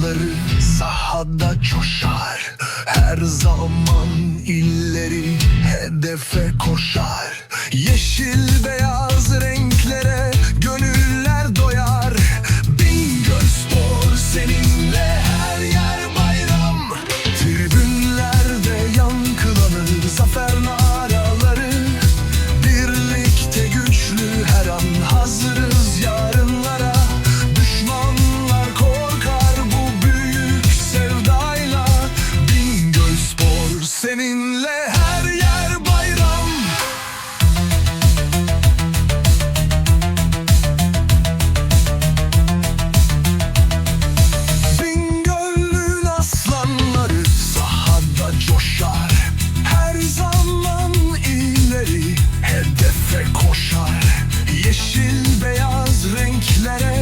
aslanları sahada coşar. Her zaman illeri hedefe koşar. Yeşil beyaz renklere gönüller doyar. Bingölspor seninle, her yer bayram. Tribünlerde yankılanır zafer naraları. Birlikte güçlü, her an hazırız yarınlara. Düşmanlar korkar bu büyük sevdayla. Bingölspor seninle, her yer bayram. Bingöl'ün aslanları sahada coşar. Her zaman ileri hedefe koşar. Yeşil beyaz renklere